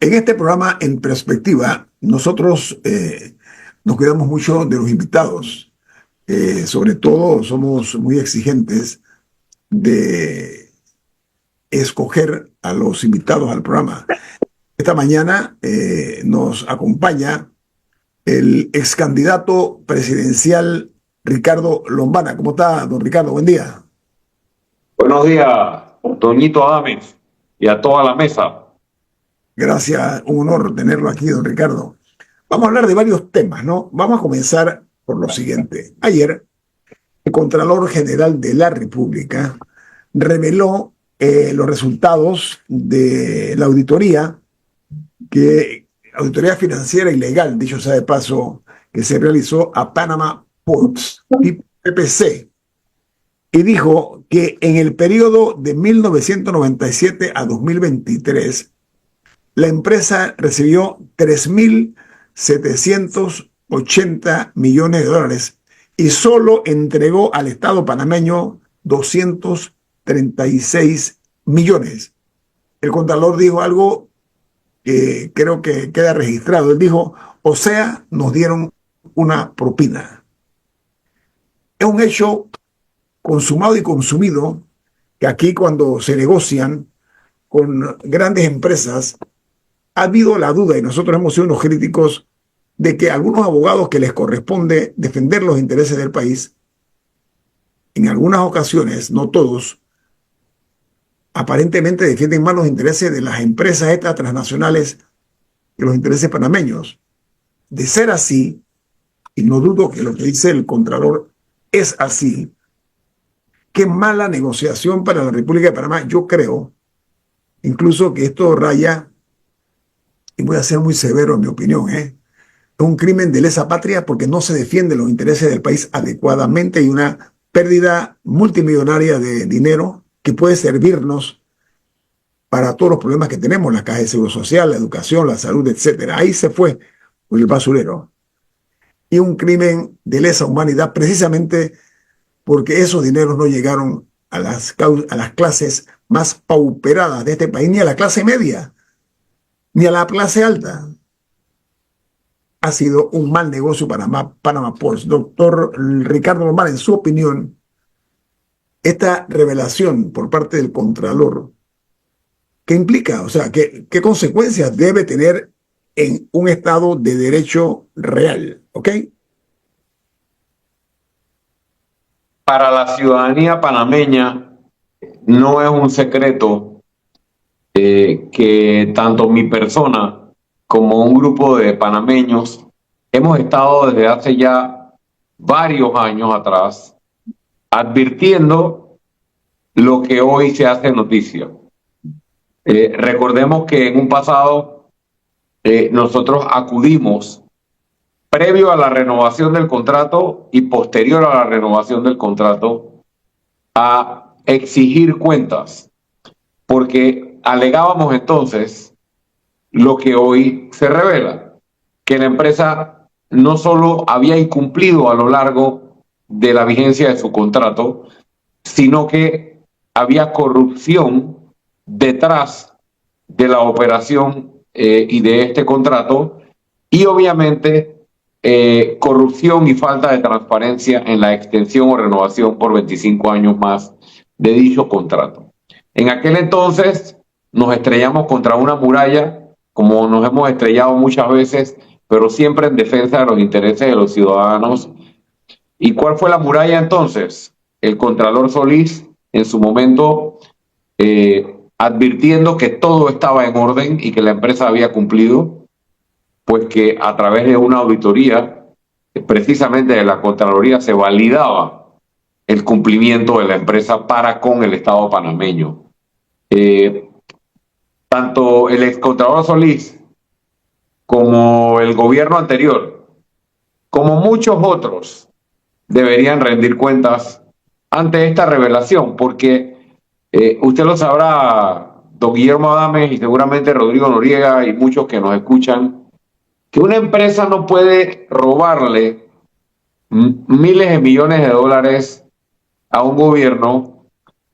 En este programa, En Perspectiva, nosotros nos cuidamos mucho de los invitados. Sobre todo, somos muy exigentes de escoger a los invitados al programa. Esta mañana nos acompaña el ex candidato presidencial Ricardo Lombana. ¿Cómo está, don Ricardo? Buen día. Buenos días, Doñito Adames, y a toda la mesa. Gracias, un honor tenerlo aquí, don Ricardo. Vamos a hablar de varios temas, ¿no? Vamos a comenzar por lo siguiente. Ayer, el Contralor General de la República reveló los resultados de la auditoría financiera y legal, dicho sea de paso, que se realizó a Panama Ports, PPC, y dijo que en el periodo de 1997 a 2023, la empresa recibió 3.780 millones de dólares y solo entregó al Estado panameño 236 millones. El Contralor dijo algo que creo que queda registrado. Él dijo, o sea, nos dieron una propina. Es un hecho consumado y consumido que aquí cuando se negocian con grandes empresas ha habido la duda, y nosotros hemos sido unos críticos, de que algunos abogados que les corresponde defender los intereses del país, en algunas ocasiones, no todos, aparentemente defienden más los intereses de las empresas estas transnacionales que los intereses panameños. De ser así, y no dudo que lo que dice el Contralor es así, qué mala negociación para la República de Panamá. Yo creo, incluso que esto raya, y voy a ser muy severo en mi opinión, es un crimen de lesa patria porque no se defienden los intereses del país adecuadamente y una pérdida multimillonaria de dinero que puede servirnos para todos los problemas que tenemos, la caja de seguro social, la educación, la salud, etcétera. Ahí se fue por el basurero. Y un crimen de lesa humanidad precisamente porque esos dineros no llegaron a las clases más pauperadas de este país, ni a la clase media, ni a la clase alta. Ha sido un mal negocio para Panama Ports. Doctor Ricardo Lombana, en su opinión, esta revelación por parte del Contralor, ¿qué implica? O sea, ¿qué consecuencias debe tener en un Estado de derecho real? ¿Ok? Para la ciudadanía panameña no es un secreto que tanto mi persona como un grupo de panameños hemos estado desde hace ya varios años atrás advirtiendo lo que hoy se hace noticia. Recordemos que en un pasado nosotros acudimos previo a la renovación del contrato y posterior a la renovación del contrato a exigir cuentas, porque alegábamos entonces lo que hoy se revela, que la empresa no solo había incumplido a lo largo de la vigencia de su contrato, sino que había corrupción detrás de la operación y de este contrato, y obviamente corrupción y falta de transparencia en la extensión o renovación por 25 años más de dicho contrato. En aquel entonces nos estrellamos contra una muralla, como nos hemos estrellado muchas veces, pero siempre en defensa de los intereses de los ciudadanos. ¿Y cuál fue la muralla entonces? El Contralor Solís, en su momento, advirtiendo que todo estaba en orden y que la empresa había cumplido, pues que a través de una auditoría, precisamente de la Contraloría, se validaba el cumplimiento de la empresa para con el Estado panameño. Tanto el excontralor Solís como el gobierno anterior, como muchos otros, deberían rendir cuentas ante esta revelación, porque usted lo sabrá, don Guillermo Adames, y seguramente Rodrigo Noriega y muchos que nos escuchan, que una empresa no puede robarle miles de millones de dólares a un gobierno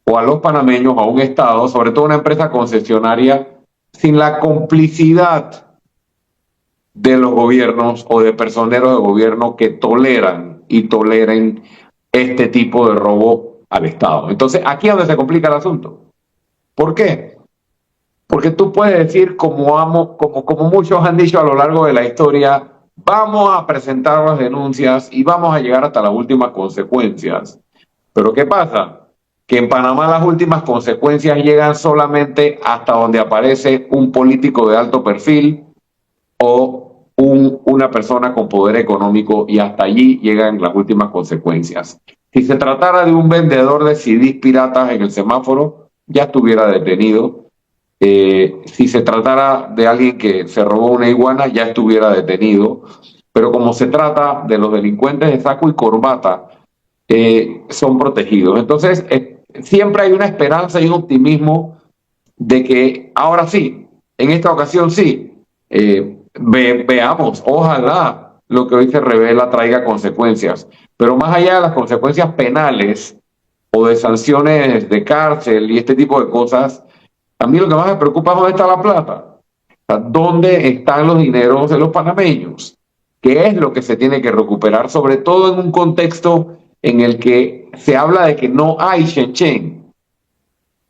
o a los panameños, a un Estado, sobre todo una empresa concesionaria, sin la complicidad de los gobiernos o de personeros de gobierno que toleran y toleren este tipo de robo al Estado. Entonces, aquí es donde se complica el asunto. ¿Por qué? Porque tú puedes decir, como muchos han dicho a lo largo de la historia, vamos a presentar las denuncias y vamos a llegar hasta las últimas consecuencias. Pero ¿qué pasa? Que en Panamá las últimas consecuencias llegan solamente hasta donde aparece un político de alto perfil o una persona con poder económico, y hasta allí llegan las últimas consecuencias. Si se tratara de un vendedor de CDs piratas en el semáforo, ya estuviera detenido. Si se tratara de alguien que se robó una iguana, ya estuviera detenido. Pero como se trata de los delincuentes de saco y corbata, son protegidos. Entonces, siempre hay una esperanza y un optimismo de que ahora sí, en esta ocasión sí, veamos, ojalá lo que hoy se revela traiga consecuencias. Pero más allá de las consecuencias penales o de sanciones de cárcel y este tipo de cosas, a mí lo que más me preocupa es dónde está la plata. O sea, ¿dónde están los dineros de los panameños? ¿Qué es lo que se tiene que recuperar? Sobre todo en un contexto en el que se habla de que no hay Shenchen.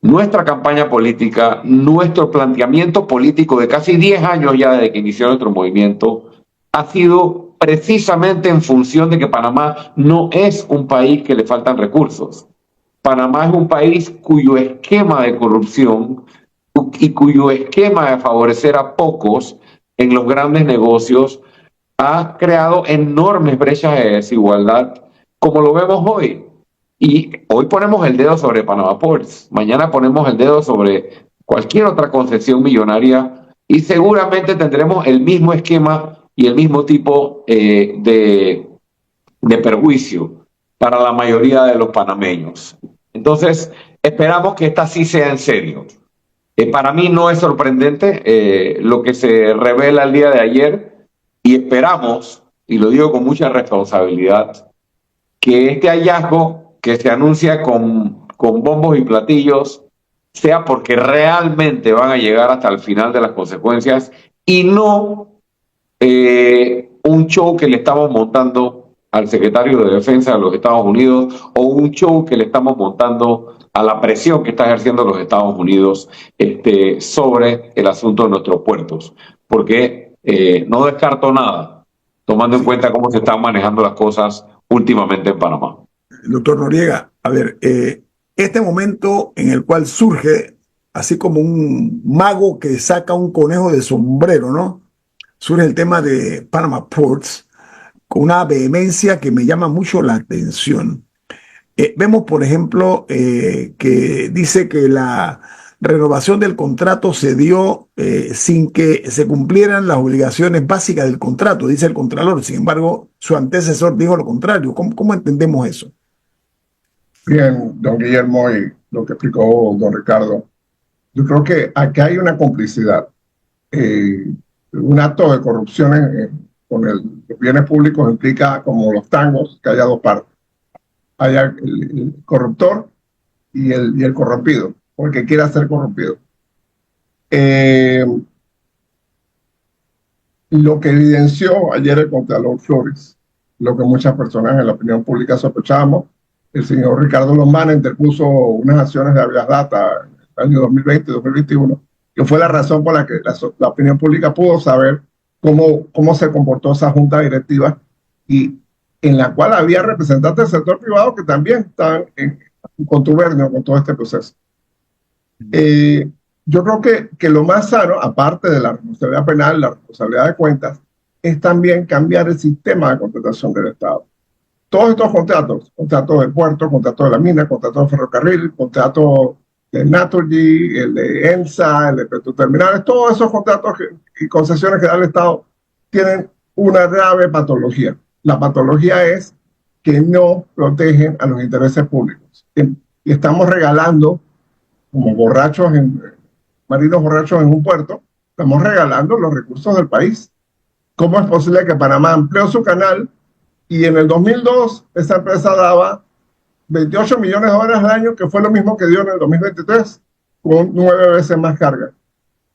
Nuestra campaña política, nuestro planteamiento político de casi 10 años ya desde que inició nuestro movimiento, ha sido precisamente en función de que Panamá no es un país que le faltan recursos. Panamá es un país cuyo esquema de corrupción y cuyo esquema de favorecer a pocos en los grandes negocios ha creado enormes brechas de desigualdad, como lo vemos hoy. Y hoy ponemos el dedo sobre Panama Ports, mañana ponemos el dedo sobre cualquier otra concesión millonaria y seguramente tendremos el mismo esquema y el mismo tipo de perjuicio para la mayoría de los panameños. Entonces, esperamos que esta sí sea en serio. Para mí no es sorprendente lo que se revela el día de ayer, y esperamos, y lo digo con mucha responsabilidad, que este hallazgo que se anuncia con bombos y platillos sea porque realmente van a llegar hasta el final de las consecuencias y no un show que le estamos montando al secretario de Defensa de los Estados Unidos o un show que le estamos montando a la presión que está ejerciendo los Estados Unidos sobre el asunto de nuestros puertos. Porque no descarto nada, tomando en cuenta cómo se están manejando las cosas últimamente en Panamá. Doctor Noriega, a ver, este momento en el cual surge, así como un mago que saca un conejo de sombrero, ¿no? Surge el tema de Panama Ports con una vehemencia que me llama mucho la atención. Vemos, por ejemplo, que dice que la renovación del contrato se dio sin que se cumplieran las obligaciones básicas del contrato, dice el Contralor. Sin embargo, su antecesor dijo lo contrario. ¿Cómo entendemos eso? Bien, don Guillermo, y lo que explicó don Ricardo, yo creo que aquí hay una complicidad, un acto de corrupción con los bienes públicos implica, como los tangos, que haya dos partes. Haya el corruptor y el corrompido, o el que quiera ser corrompido. Lo que evidenció ayer el Contralor Flores, lo que muchas personas en la opinión pública sospechábamos, el señor Ricardo Lombana interpuso unas acciones de habeas data en el año 2020 y 2021, que fue la razón por la que la opinión pública pudo saber cómo se comportó esa junta directiva, y en la cual había representantes del sector privado que también estaban en contubernio con todo este proceso. Yo creo que lo más sano, aparte de la responsabilidad penal, la responsabilidad de cuentas, es también cambiar el sistema de contratación del Estado. Todos estos contratos, contratos de puerto, contratos de la mina, contratos de ferrocarril, contratos de Naturgy, el de ENSA, el de Petroterminales, todos esos contratos y concesiones que da el Estado tienen una grave patología. La patología es que no protegen a los intereses públicos. Y estamos regalando, como marinos borrachos en un puerto, estamos regalando los recursos del país. ¿Cómo es posible que Panamá amplió su canal y en el 2002 esa empresa daba 28 millones de dólares al año, que fue lo mismo que dio en el 2023, con 9 veces más carga?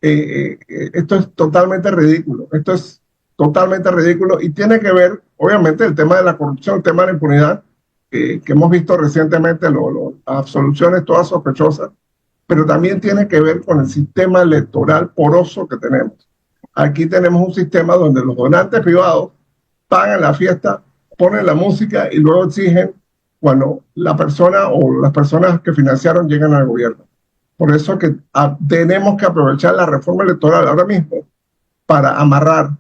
esto es totalmente ridículo. Esto es totalmente ridículo y tiene que ver, obviamente, el tema de la corrupción, el tema de la impunidad, que hemos visto recientemente, las absoluciones todas sospechosas, pero también tiene que ver con el sistema electoral poroso que tenemos. Aquí tenemos un sistema donde los donantes privados pagan la fiesta, ponen la música y luego exigen cuando la persona o las personas que financiaron llegan al gobierno. Por eso que tenemos que aprovechar la reforma electoral ahora mismo para amarrar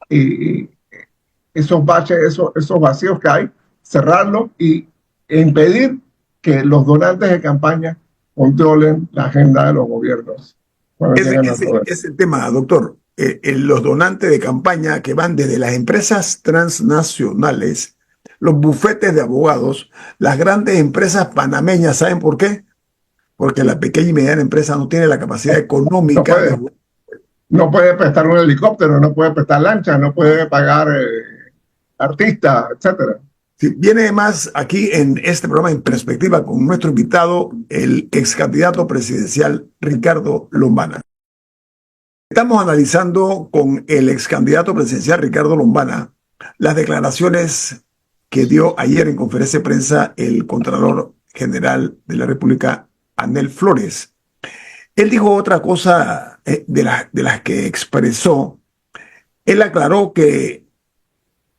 esos baches, esos vacíos que hay, cerrarlos y impedir que los donantes de campaña controlen la agenda de los gobiernos cuando lleguen al poder. Ese tema, doctor. Los donantes de campaña que van desde las empresas transnacionales, los bufetes de abogados, las grandes empresas panameñas, ¿saben por qué? Porque la pequeña y mediana empresa no tiene la capacidad económica. No puede prestar un helicóptero, no puede prestar lancha, no puede pagar artistas, etcétera. Sí, viene más aquí en este programa En Perspectiva con nuestro invitado, el ex candidato presidencial Ricardo Lombana. Estamos analizando con el ex candidato presidencial Ricardo Lombana las declaraciones que dio ayer en conferencia de prensa el Contralor General de la República, Anel Flores. Él dijo otra cosa de las que expresó. Él aclaró que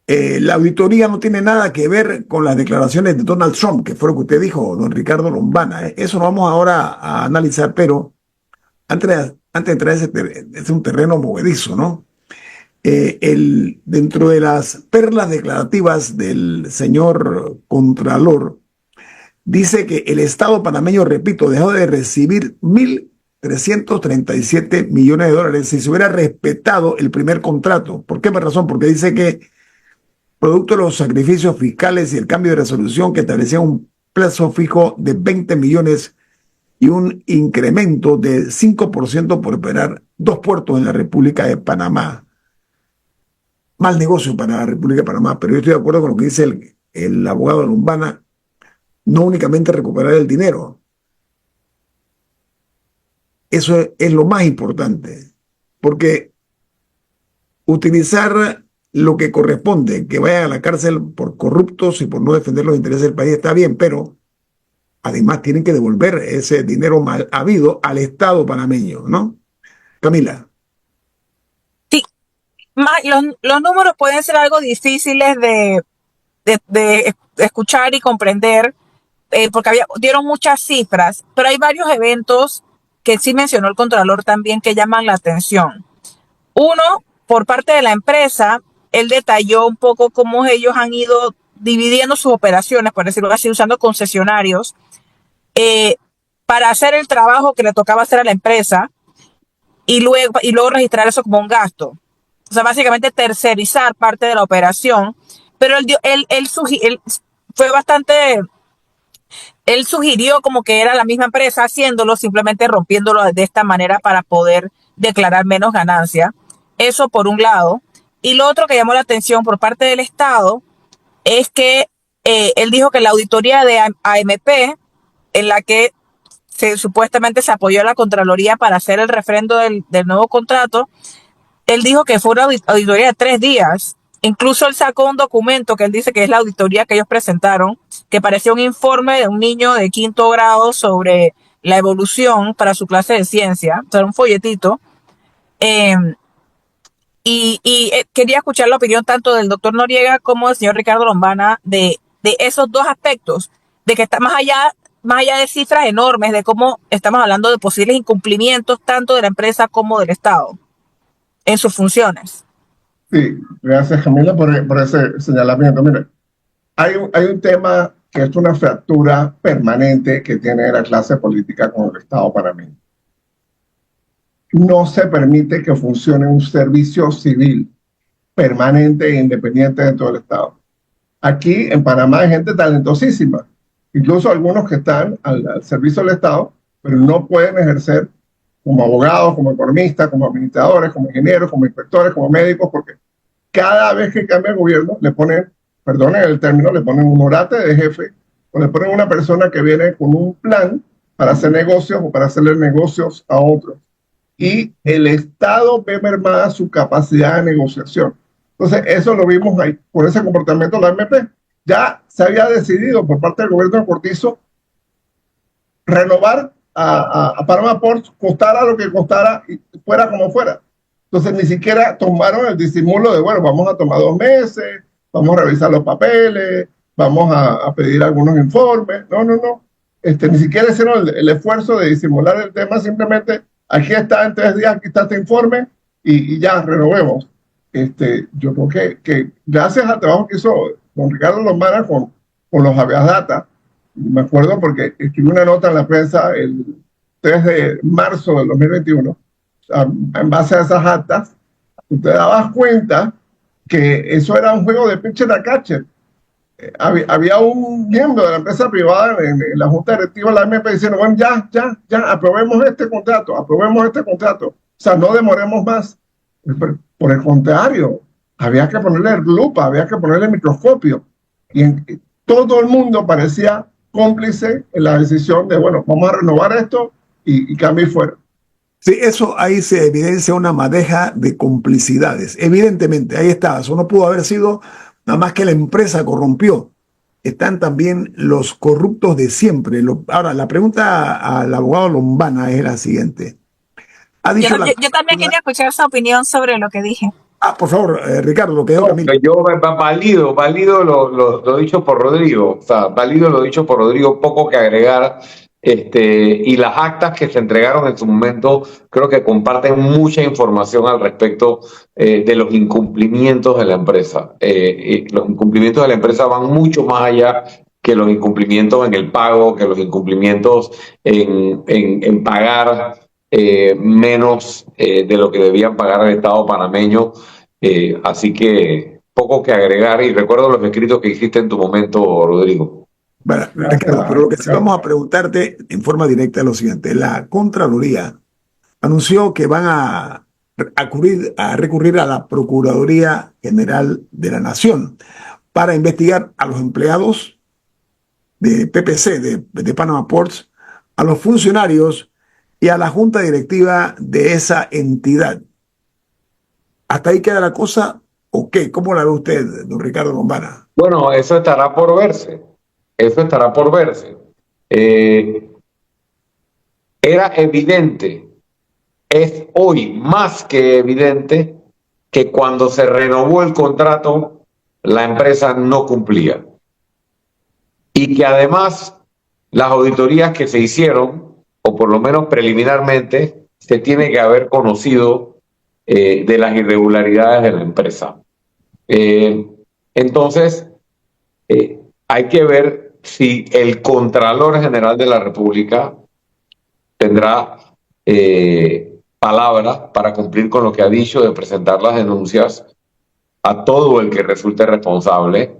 la auditoría no tiene nada que ver con las declaraciones de Donald Trump, que fue lo que usted dijo, don Ricardo Lombana. Eso lo vamos ahora a analizar, pero antes de entrar es un terreno movedizo, ¿no? Dentro de las perlas declarativas del señor Contralor, dice que el Estado panameño, repito, dejó de recibir 1.337 millones de dólares si se hubiera respetado el primer contrato. ¿Por qué razón? Porque dice que producto de los sacrificios fiscales y el cambio de resolución que establecía un plazo fijo de 20 millones y un incremento de 5% por operar 2 puertos en la República de Panamá. Mal negocio para la República de Panamá, pero yo estoy de acuerdo con lo que dice el abogado Lombana, no únicamente recuperar el dinero. Eso es lo más importante, porque utilizar lo que corresponde, que vayan a la cárcel por corruptos y por no defender los intereses del país, está bien, pero además tienen que devolver ese dinero mal habido al Estado panameño, ¿no? Camila. Sí, los números pueden ser algo difíciles de escuchar y comprender, porque dieron muchas cifras, pero hay varios eventos que sí mencionó el Contralor también que llaman la atención. Uno, por parte de la empresa, él detalló un poco cómo ellos han ido dividiendo sus operaciones, por decirlo así, usando concesionarios para hacer el trabajo que le tocaba hacer a la empresa y luego registrar eso como un gasto. O sea, básicamente tercerizar parte de la operación, pero él sugirió como que era la misma empresa haciéndolo, simplemente rompiéndolo de esta manera para poder declarar menos ganancia. Eso por un lado. Y lo otro que llamó la atención por parte del Estado es que él dijo que la auditoría de AMP, en la que supuestamente se apoyó a la Contraloría para hacer el refrendo del nuevo contrato, él dijo que fue una auditoría de 3 días. Incluso él sacó un documento que él dice que es la auditoría que ellos presentaron, que parecía un informe de un niño de 5º grado sobre la evolución para su clase de ciencia, o sea, un folletito. Quería escuchar la opinión tanto del doctor Noriega como del señor Ricardo Lombana de esos dos aspectos, de que está más allá de cifras enormes, de cómo estamos hablando de posibles incumplimientos tanto de la empresa como del Estado en sus funciones. Sí, gracias Camila por ese señalamiento. Mire, hay un tema que es una fractura permanente que tiene la clase política con el Estado panameño. No se permite que funcione un servicio civil permanente e independiente dentro del Estado. Aquí en Panamá hay gente talentosísima, incluso algunos que están al servicio del Estado, pero no pueden ejercer como abogados, como economistas, como administradores, como ingenieros, como inspectores, como médicos, porque cada vez que cambia el gobierno le ponen, perdonen el término, le ponen un orate de jefe o le ponen una persona que viene con un plan para hacer negocios o para hacerle negocios a otros. y el Estado ve mermada su capacidad de negociación. Entonces, eso lo vimos ahí, por ese comportamiento de la AMP. Ya se había decidido por parte del gobierno de Cortizo renovar a Panama Ports, costara lo que costara y fuera como fuera. Entonces, ni siquiera tomaron el disimulo de, bueno, vamos a tomar 2 meses, vamos a revisar los papeles, vamos a pedir algunos informes. No, no, no. Ni siquiera hicieron el esfuerzo de disimular el tema, simplemente aquí está en 3 días, aquí está este informe y ya, renovemos. Yo creo que gracias al trabajo que hizo don Ricardo Lombana con los habeas data, me acuerdo porque escribí una nota en la prensa el 3 de marzo del 2021, en base a esas actas, tú te dabas cuenta que eso era un juego de pitcher a catcher. Había un miembro de la empresa privada en la junta directiva de la AMP diciendo, bueno, ya, aprobemos este contrato. O sea, no demoremos más. Por el contrario, había que ponerle lupa, había que ponerle microscopio. Y todo el mundo parecía cómplice en la decisión de, bueno, vamos a renovar esto y cambio y fuera. Sí, eso ahí se evidencia una madeja de complicidades. Evidentemente, ahí está. Eso no pudo haber sido nada más que la empresa corrompió. Están también los corruptos de siempre. Ahora, la pregunta al abogado Lombana es la siguiente. Yo también quería escuchar su opinión sobre lo que dije. Por favor, Ricardo, lo que dijo Camilo. Yo valido lo dicho por Rodrigo. O sea, valido lo dicho por Rodrigo, poco que agregar. Y las actas que se entregaron en su momento creo que comparten mucha información al respecto de los incumplimientos de la empresa. Los incumplimientos de la empresa van mucho más allá que los incumplimientos en el pago, que los incumplimientos en pagar menos de lo que debían pagar al Estado panameño. Así que poco que agregar, y recuerdo los escritos que hiciste en tu momento, Rodrigo. Bueno, Ricardo, pero lo que sí vamos a preguntarte en forma directa es lo siguiente. La Contraloría anunció que van a recurrir a la Procuraduría General de la Nación para investigar a los empleados de PPC, de Panama Ports, a los funcionarios y a la junta directiva de esa entidad. ¿Hasta ahí queda la cosa o qué? ¿Cómo la ve usted, don Ricardo Lombana? Bueno, eso estará por verse. Era evidente, es hoy más que evidente, que cuando se renovó el contrato, la empresa no cumplía. Y que además las auditorías que se hicieron, o por lo menos preliminarmente, se tiene que haber conocido de las irregularidades de la empresa. Entonces, hay que ver si el Contralor General de la República tendrá palabra para cumplir con lo que ha dicho de presentar las denuncias a todo el que resulte responsable,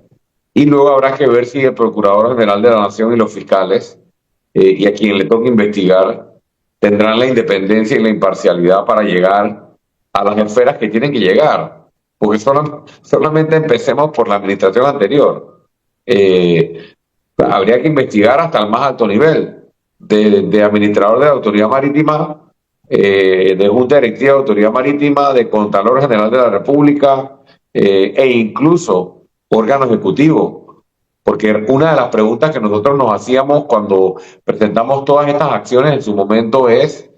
y luego habrá que ver si el Procurador General de la Nación y los fiscales, y a quien le toque investigar, tendrán la independencia y la imparcialidad para llegar a las esferas que tienen que llegar, porque solamente empecemos por la administración anterior. Habría que investigar hasta el más alto nivel, de administrador de la Autoridad Marítima, de Junta Directiva de Autoridad Marítima, de Contralor General de la República, e incluso órgano ejecutivo. Porque una de las preguntas que nosotros nos hacíamos cuando presentamos todas estas acciones en su momento es: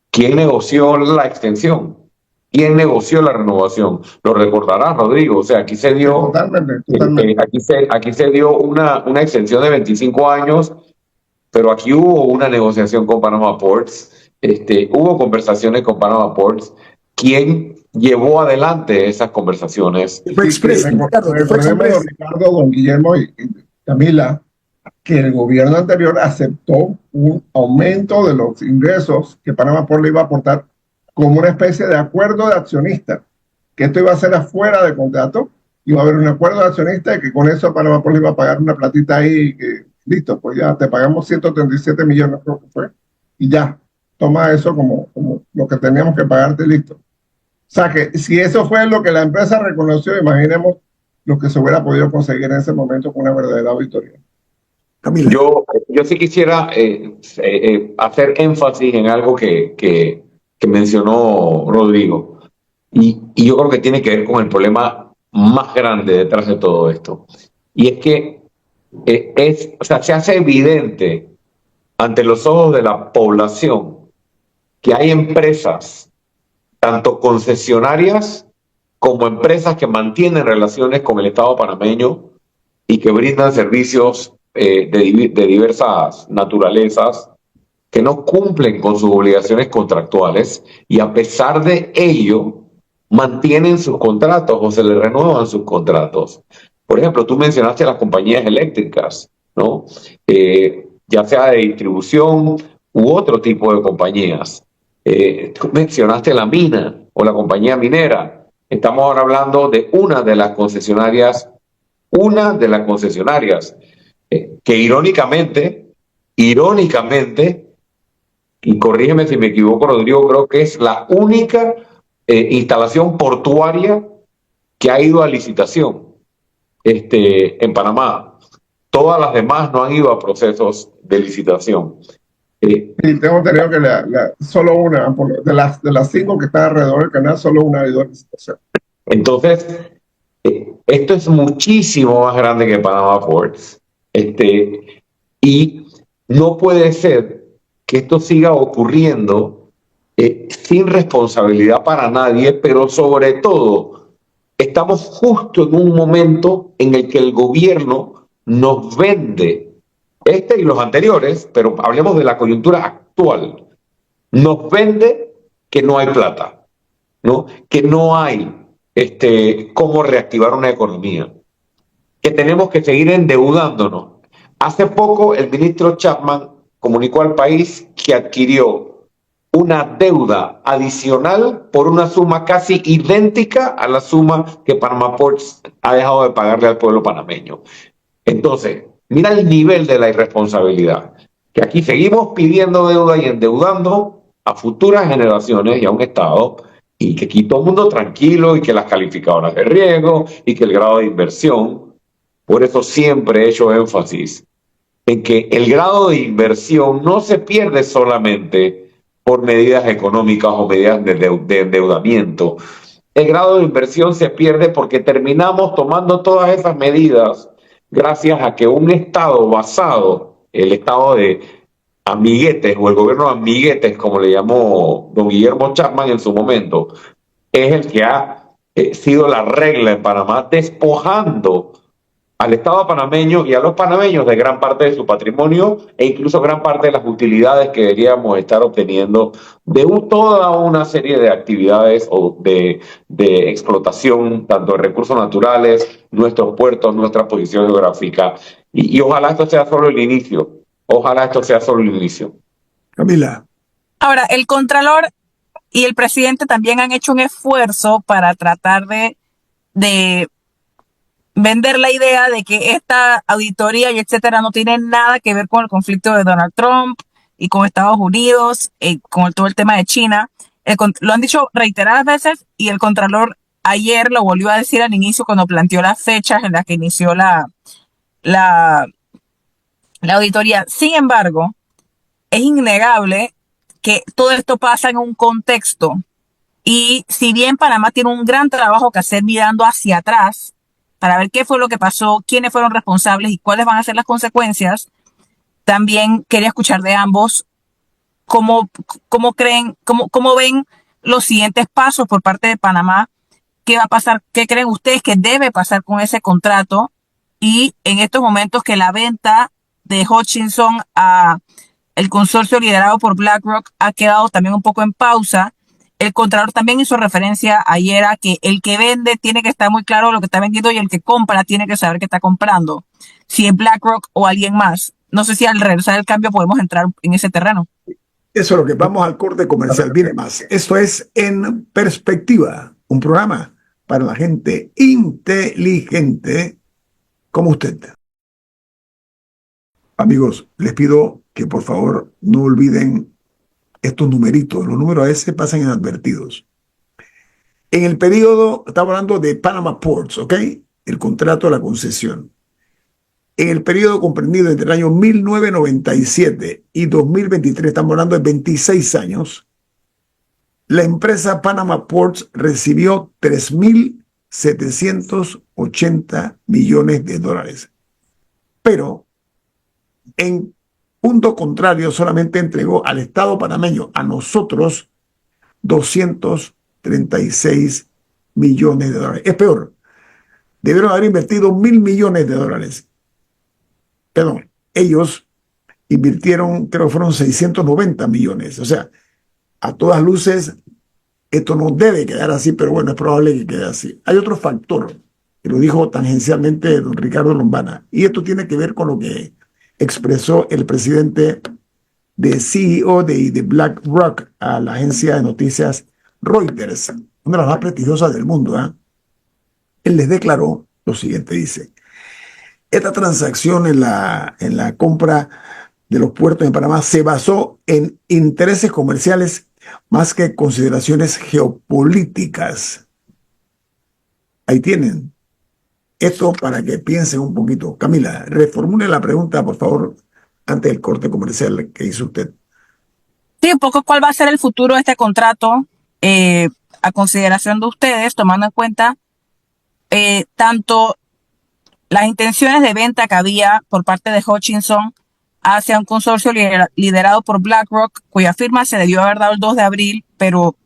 ¿quién negoció la extensión? ¿Quién negoció la renovación? Lo recordarás, Rodrigo. O sea, aquí se dio, totalmente. Aquí se dio una extensión de 25 años, pero aquí hubo una negociación con Panama Ports, hubo conversaciones con Panama Ports. ¿Quién llevó adelante esas conversaciones? Fue expreso, Ricardo, don Guillermo y Camila, que el gobierno anterior aceptó un aumento de los ingresos que Panama Ports le iba a aportar como una especie de acuerdo de accionista, que esto iba a ser afuera de contrato, iba a haber un acuerdo de accionista y que con eso Panama Ports le iba a pagar una platita ahí, que listo, pues ya te pagamos 137 millones, creo que fue, y ya, toma eso como lo que teníamos que pagarte, listo. O sea que si eso fue lo que la empresa reconoció, imaginemos lo que se hubiera podido conseguir en ese momento con una verdadera auditoría. Camila. Yo sí quisiera hacer énfasis en algo que que mencionó Rodrigo. Y yo creo que tiene que ver con el problema más grande detrás de todo esto. Y es que o sea, se hace evidente ante los ojos de la población que hay empresas, tanto concesionarias como empresas que relaciones con el Estado panameño y que brindan servicios de diversas naturalezas, que no cumplen con sus obligaciones contractuales y a pesar de ello mantienen sus contratos o se les renuevan sus contratos. Por ejemplo, tú mencionaste las compañías eléctricas, ¿no? Ya sea de distribución u otro tipo de compañías. Tú mencionaste la mina o la compañía minera. Estamos ahora hablando de una de las concesionarias, que irónicamente, y corrígeme si me equivoco, Rodrigo, creo que es la única instalación portuaria que ha ido a licitación en Panamá. Todas las demás no han ido a procesos de licitación. Y tengo entendido que solo una, de las 5 que están alrededor del canal, solo una ha ido a licitación. Entonces, esto es muchísimo más grande que Panama Ports. Y no puede ser que esto siga ocurriendo sin responsabilidad para nadie, pero sobre todo, estamos justo en un momento en el que el gobierno nos vende, y los anteriores, pero hablemos de la coyuntura actual, nos vende que no hay plata, ¿no? Que no hay cómo reactivar una economía, que tenemos que seguir endeudándonos. Hace poco el ministro Chapman comunicó al país que adquirió una deuda adicional por una suma casi idéntica a la suma que Panama Ports ha dejado de pagarle al pueblo panameño. Entonces, mira el nivel de la irresponsabilidad, que aquí seguimos pidiendo deuda y endeudando a futuras generaciones y a un Estado, y que aquí todo el mundo tranquilo y que las calificadoras de riesgo y que el grado de inversión. Por eso siempre he hecho énfasis en que el grado de inversión no se pierde solamente por medidas económicas o medidas de endeudamiento. El grado de inversión se pierde porque terminamos tomando todas esas medidas gracias a que un Estado basado, el Estado de amiguetes o el gobierno de amiguetes, como le llamó don Guillermo Chapman en su momento, es el que ha sido la regla en Panamá, despojando al Estado panameño y a los panameños de gran parte de su patrimonio e incluso gran parte de las utilidades que deberíamos estar obteniendo de toda una serie de actividades o de explotación, tanto de recursos naturales, nuestros puertos, nuestra posición geográfica. Y ojalá esto sea solo el inicio. Ojalá esto sea solo el inicio. Camila. Ahora, el Contralor y el presidente también han hecho un esfuerzo para tratar de vender la idea de que esta auditoría y etcétera no tiene nada que ver con el conflicto de Donald Trump y con Estados Unidos, con todo el tema de China. Lo han dicho reiteradas veces y el Contralor ayer lo volvió a decir al inicio cuando planteó las fechas en las que inició la auditoría. Sin embargo, es innegable que todo esto pasa en un contexto y si bien Panamá tiene un gran trabajo que hacer mirando hacia atrás para ver qué fue lo que pasó, quiénes fueron responsables y cuáles van a ser las consecuencias, también quería escuchar de ambos cómo ven los siguientes pasos por parte de Panamá, qué va a pasar, qué creen ustedes que debe pasar con ese contrato y en estos momentos que la venta de Hutchison a el consorcio liderado por BlackRock ha quedado también un poco en pausa. El Contralor también hizo referencia ayer a que el que vende tiene que estar muy claro lo que está vendiendo y el que compra tiene que saber qué está comprando, si es BlackRock o alguien más. No sé si al regresar el cambio podemos entrar en ese terreno. Eso es lo que vamos al corte comercial. Viene más. Esto es En Perspectiva, un programa para la gente inteligente como usted. Amigos, les pido que por favor no olviden estos numeritos. Los números a veces pasan inadvertidos. En el periodo, estamos hablando de Panama Ports, ¿ok? El contrato de la concesión. En el periodo comprendido entre el año 1997 y 2023, estamos hablando de 26 años, la empresa Panama Ports recibió 3.780 millones de dólares. Pero, en punto contrario, solamente entregó al Estado panameño, a nosotros, 236 millones de dólares. Es peor, debieron haber invertido 1.000 millones de dólares. Perdón, ellos invirtieron, creo que fueron 690 millones. O sea, a todas luces, esto no debe quedar así, pero bueno, es probable que quede así. Hay otro factor, que lo dijo tangencialmente don Ricardo Lombana, y esto tiene que ver con lo que expresó el presidente de CEO de BlackRock a la agencia de noticias Reuters, una de las más prestigiosas del mundo. Él les declaró lo siguiente, dice: esta transacción en la compra de los puertos en Panamá se basó en intereses comerciales más que consideraciones geopolíticas. Ahí tienen. Esto para que piensen un poquito. Camila, reformule la pregunta, por favor, antes del corte comercial que hizo usted. Sí, un poco cuál va a ser el futuro de este contrato a consideración de ustedes, tomando en cuenta tanto las intenciones de venta que había por parte de Hutchison hacia un consorcio liderado por BlackRock, cuya firma se debió haber dado el 2 de abril, pero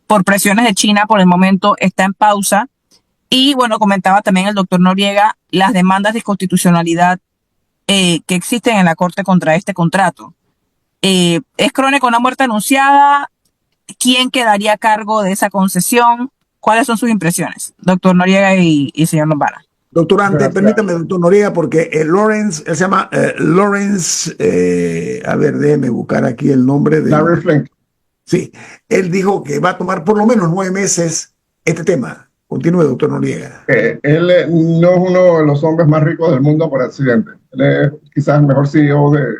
por presiones de China por el momento está en pausa. Y bueno, comentaba también el doctor Noriega las demandas de inconstitucionalidad que existen en la Corte contra este contrato. ¿Es crónica una muerte anunciada? ¿Quién quedaría a cargo de esa concesión? ¿Cuáles son sus impresiones, doctor Noriega y señor Lombana? Doctor, antes, permítame, doctor Noriega, porque Lawrence, él se llama Lawrence, a ver, déjeme buscar aquí el nombre de... Larry Flink. Sí, él dijo que va a tomar por lo menos 9 meses este tema. Continúe, doctor Noriega. Él no es uno de los hombres más ricos del mundo por accidente. Él es quizás el mejor CEO del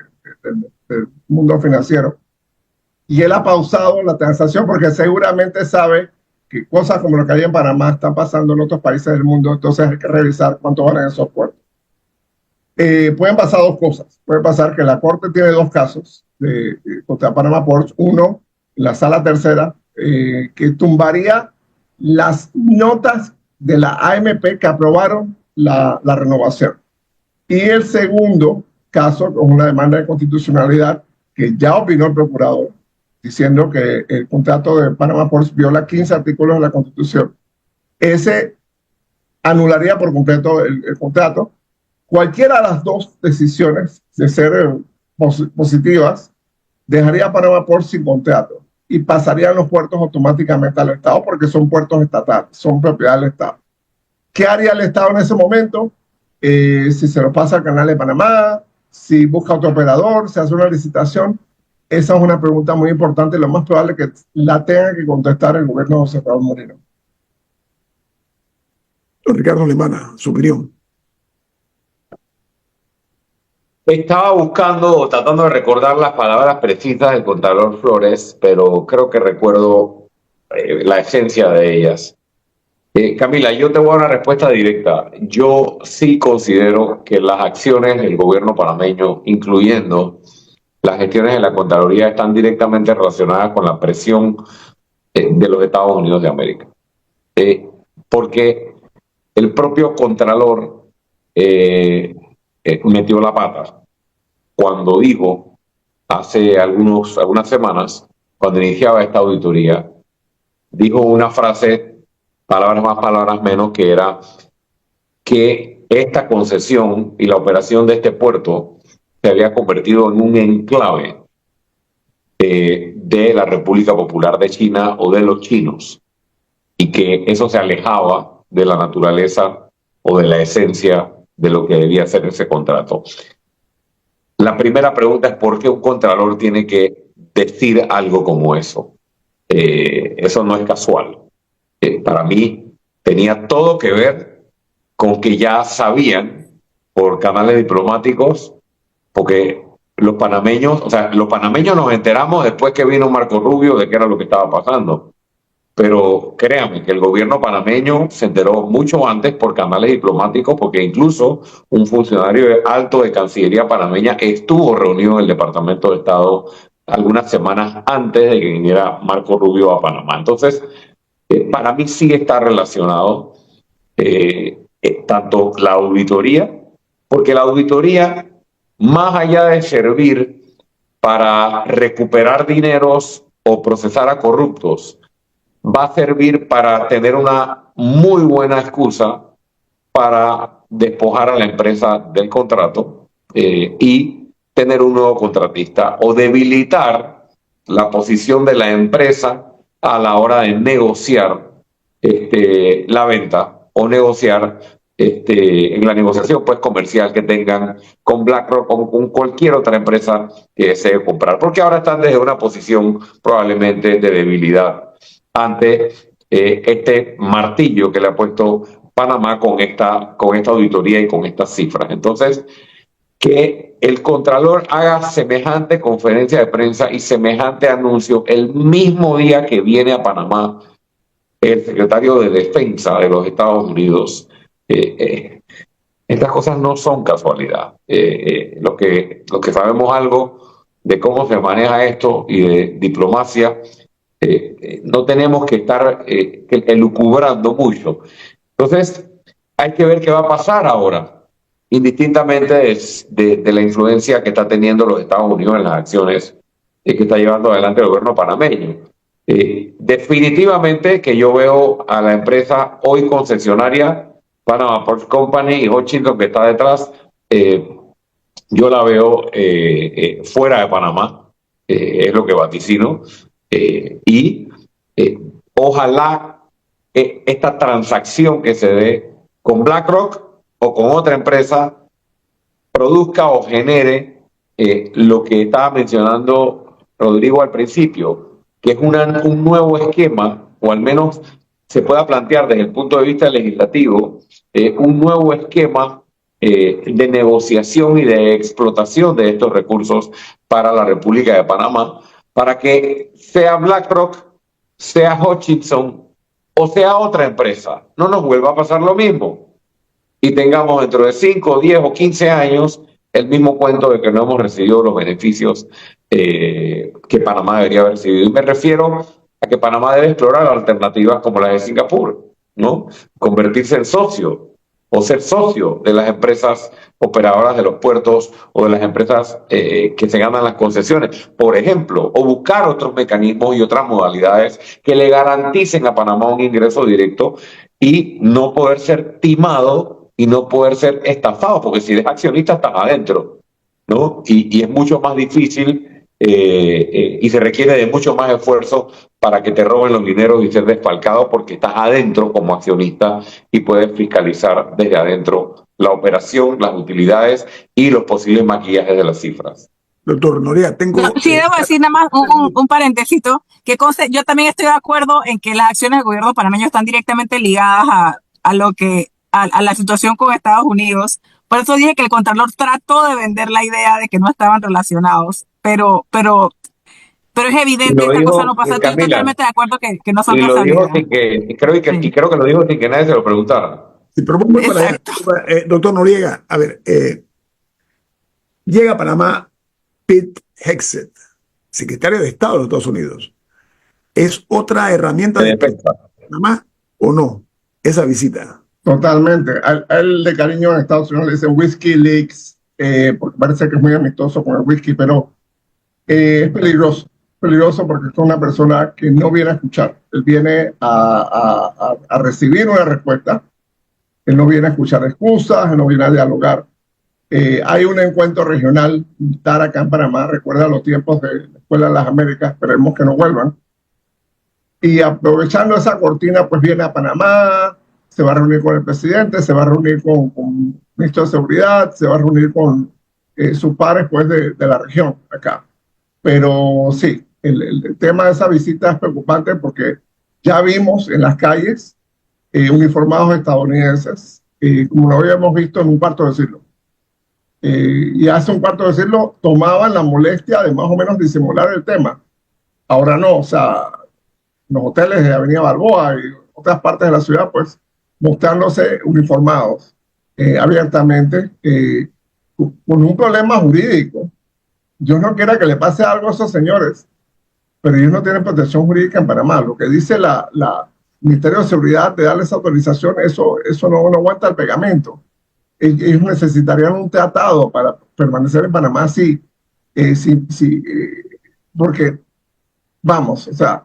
mundo financiero. Y él ha pausado la transacción porque seguramente sabe que cosas como lo que hay en Panamá están pasando en otros países del mundo. Entonces hay que revisar cuánto valen esos puertos. Pueden pasar dos cosas. Puede pasar que la Corte tiene 2 casos contra Panama Ports. Uno, la sala tercera, que tumbaría las notas de la AMP que aprobaron la renovación. Y el segundo caso, con una demanda de constitucionalidad que ya opinó el procurador, diciendo que el contrato de Panama Ports viola 15 artículos de la Constitución. Ese anularía por completo el contrato. Cualquiera de las 2 decisiones, de ser positivas, dejaría a Panama Ports sin contrato y pasarían los puertos automáticamente al Estado porque son puertos estatales, son propiedad del Estado. ¿Qué haría el Estado en ese momento? Si se lo pasa al Canal de Panamá, si busca otro operador, se hace una licitación. Esa es una pregunta muy importante y lo más probable es que la tenga que contestar el gobierno de José Raúl Mulino. Ricardo Lombana, su opinión. Estaba buscando, tratando de recordar las palabras precisas del Contralor Flores, pero creo que recuerdo la esencia de ellas. Camila, yo te voy a dar una respuesta directa. Yo sí considero que las acciones del gobierno panameño, incluyendo las gestiones de la Contraloría, están directamente relacionadas con la presión de los Estados Unidos de América. Porque el propio Contralor metió la pata cuando dijo hace algunas semanas, cuando iniciaba esta auditoría, dijo una frase, palabras más, palabras menos, que era que esta concesión y la operación de este puerto se había convertido en un enclave de la República Popular de China o de los chinos, y que eso se alejaba de la naturaleza o de la esencia de lo que debía ser ese contrato. La primera pregunta es ¿por qué un contralor tiene que decir algo como eso? Eso no es casual. Para mí tenía todo que ver con que ya sabían por canales diplomáticos, porque los panameños nos enteramos después que vino Marco Rubio de qué era lo que estaba pasando. Pero créanme que el gobierno panameño se enteró mucho antes por canales diplomáticos, porque incluso un funcionario alto de Cancillería panameña estuvo reunido en el Departamento de Estado algunas semanas antes de que viniera Marco Rubio a Panamá. Entonces, para mí sí está relacionado tanto la auditoría, porque la auditoría, más allá de servir para recuperar dineros o procesar a corruptos, va a servir para tener una muy buena excusa para despojar a la empresa del contrato y tener un nuevo contratista o debilitar la posición de la empresa a la hora de negociar la venta o negociar en la negociación pues comercial que tengan con BlackRock o con cualquier otra empresa que desee comprar, porque ahora están desde una posición probablemente de debilidad ante este martillo que le ha puesto Panamá con esta auditoría y con estas cifras. Entonces, que el Contralor haga semejante conferencia de prensa y semejante anuncio el mismo día que viene a Panamá el secretario de Defensa de los Estados Unidos, estas cosas no son casualidad. Los que sabemos algo de cómo se maneja esto y de diplomacia, no tenemos que estar elucubrando mucho. Entonces, hay que ver qué va a pasar ahora, indistintamente de la influencia que está teniendo los Estados Unidos en las acciones que está llevando adelante el gobierno panameño. Definitivamente que yo veo a la empresa hoy concesionaria, Panama Ports Company y Hutchison que está detrás, yo la veo fuera de Panamá, es lo que vaticino, y ojalá esta transacción que se dé con BlackRock o con otra empresa produzca o genere lo que estaba mencionando Rodrigo al principio, que es un nuevo esquema, o al menos se pueda plantear desde el punto de vista legislativo, un nuevo esquema de negociación y de explotación de estos recursos para la República de Panamá, para que sea BlackRock, sea Hutchison o sea otra empresa, no nos vuelva a pasar lo mismo y tengamos dentro de 5, 10 o 15 años el mismo cuento de que no hemos recibido los beneficios que Panamá debería haber recibido. Y me refiero a que Panamá debe explorar alternativas como la de Singapur, ¿no? Convertirse en socio o ser socio de las empresas operadoras de los puertos o de las empresas que se ganan las concesiones, por ejemplo, o buscar otros mecanismos y otras modalidades que le garanticen a Panamá un ingreso directo y no poder ser timado y no poder ser estafado, porque si eres accionista estás adentro, ¿no? Y es mucho más difícil y se requiere de mucho más esfuerzo para que te roben los dineros y ser desfalcado porque estás adentro como accionista y puedes fiscalizar desde adentro la operación, las utilidades y los posibles maquillajes de las cifras. Doctor Noriega, tengo... No, sí, debo decir nada más un parentecito, que yo también estoy de acuerdo en que las acciones del gobierno panameño están directamente ligadas a la situación con Estados Unidos. Por eso dije que el Contralor trató de vender la idea de que no estaban relacionados, pero es evidente que esta cosa no pasa. Estoy totalmente de acuerdo que no son casualidades. Y creo que lo dijo sin que nadie se lo preguntara. Sí, pero voy para allá. Doctor Noriega, a ver, llega a Panamá Pete Hegseth, secretario de Estado de los Estados Unidos. ¿Es otra herramienta de Panamá o no esa visita? Totalmente. A él de cariño en Estados Unidos le dicen Whiskey Leaks, porque parece que es muy amistoso con el whisky, pero es peligroso porque es una persona que no viene a escuchar. Él viene a recibir una respuesta. Él no viene a escuchar excusas, él no viene a dialogar. Hay un encuentro regional militar acá en Panamá, recuerda los tiempos de la Escuela de las Américas, esperemos que no vuelvan. Y aprovechando esa cortina, pues viene a Panamá, se va a reunir con el presidente, se va a reunir con el ministro de Seguridad, se va a reunir con sus pares pues, de la región acá. Pero sí, el tema de esa visita es preocupante porque ya vimos en las calles uniformados estadounidenses, como lo habíamos visto en un cuarto de siglo. Y hace un cuarto de siglo tomaban la molestia de más o menos disimular el tema. Ahora no, o sea, los hoteles de Avenida Balboa y otras partes de la ciudad, pues, mostrándose uniformados abiertamente, con un problema jurídico Dios no quiera que le pase algo a esos señores, pero ellos no tienen protección jurídica en Panamá. Lo que dice la Ministerio de Seguridad de darles autorización, eso no aguanta el pegamento. Ellos necesitarían un tratado para permanecer en Panamá porque, vamos, o sea,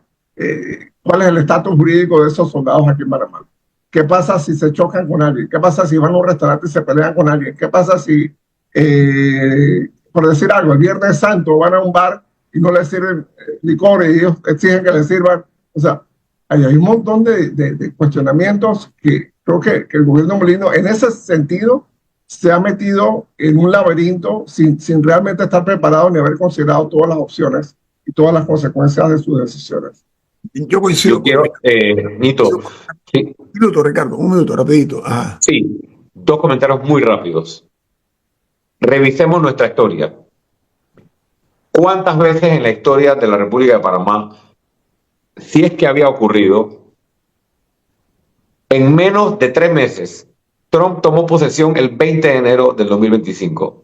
¿cuál es el estatus jurídico de esos soldados aquí en Panamá? ¿Qué pasa si se chocan con alguien? ¿Qué pasa si van a un restaurante y se pelean con alguien? ¿Qué pasa si, por decir algo, el Viernes Santo van a un bar y no les sirven licor y ellos exigen que les sirvan? O sea, hay un montón de cuestionamientos que creo que el gobierno Molino, en ese sentido, se ha metido en un laberinto sin realmente estar preparado ni haber considerado todas las opciones y todas las consecuencias de sus decisiones. Yo coincido. Yo quiero, Nito, sí. Un minuto, Ricardo, un minuto, rapidito. Ajá. Sí, 2 comentarios muy rápidos. Revisemos nuestra historia. ¿Cuántas veces en la historia de la República de Panamá, si es que había ocurrido, en menos de 3 meses, Trump tomó posesión el 20 de enero del 2025?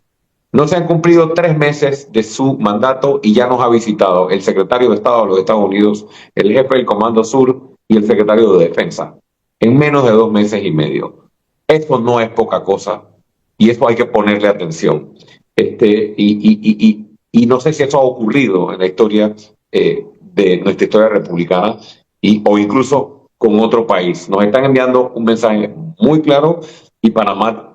No se han cumplido 3 meses de su mandato y ya nos ha visitado el secretario de Estado de los Estados Unidos, el jefe del Comando Sur y el secretario de Defensa, en menos de 2 meses y medio. Eso no es poca cosa y eso hay que ponerle atención. Y no sé si eso ha ocurrido en la historia de nuestra historia republicana o incluso con otro país. Nos están enviando un mensaje muy claro y Panamá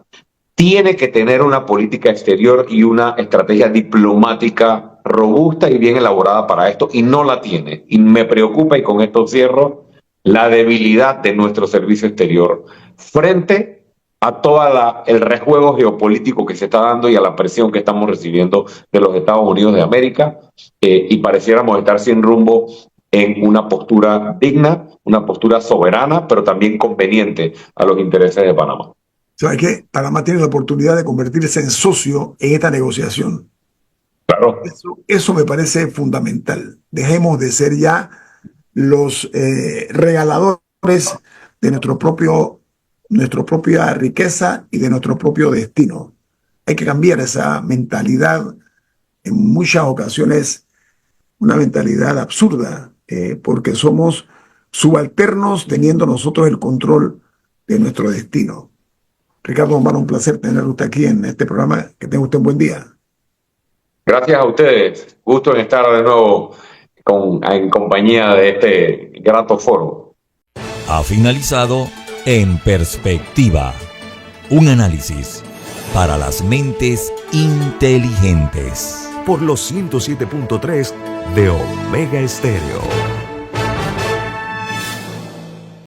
tiene que tener una política exterior y una estrategia diplomática robusta y bien elaborada para esto, y no la tiene. Y me preocupa, y con esto cierro, la debilidad de nuestro servicio exterior frente a todo el rejuego geopolítico que se está dando y a la presión que estamos recibiendo de los Estados Unidos de América, y pareciéramos estar sin rumbo en una postura digna, una postura soberana, pero también conveniente a los intereses de Panamá. ¿Sabes qué? Panamá tiene la oportunidad de convertirse en socio en esta negociación. Claro. Eso me parece fundamental. Dejemos de ser ya los regaladores de nuestra propia riqueza y de nuestro propio destino. Hay que cambiar esa mentalidad, en muchas ocasiones una mentalidad absurda, porque somos subalternos teniendo nosotros el control de nuestro destino. Ricardo Bombano, un placer tener usted aquí en este programa. Que tenga usted un buen día. Gracias a ustedes. Gusto en estar de nuevo en compañía de este grato foro. Ha finalizado En Perspectiva, un análisis para las mentes inteligentes. Por los 107.3 de Omega Estéreo.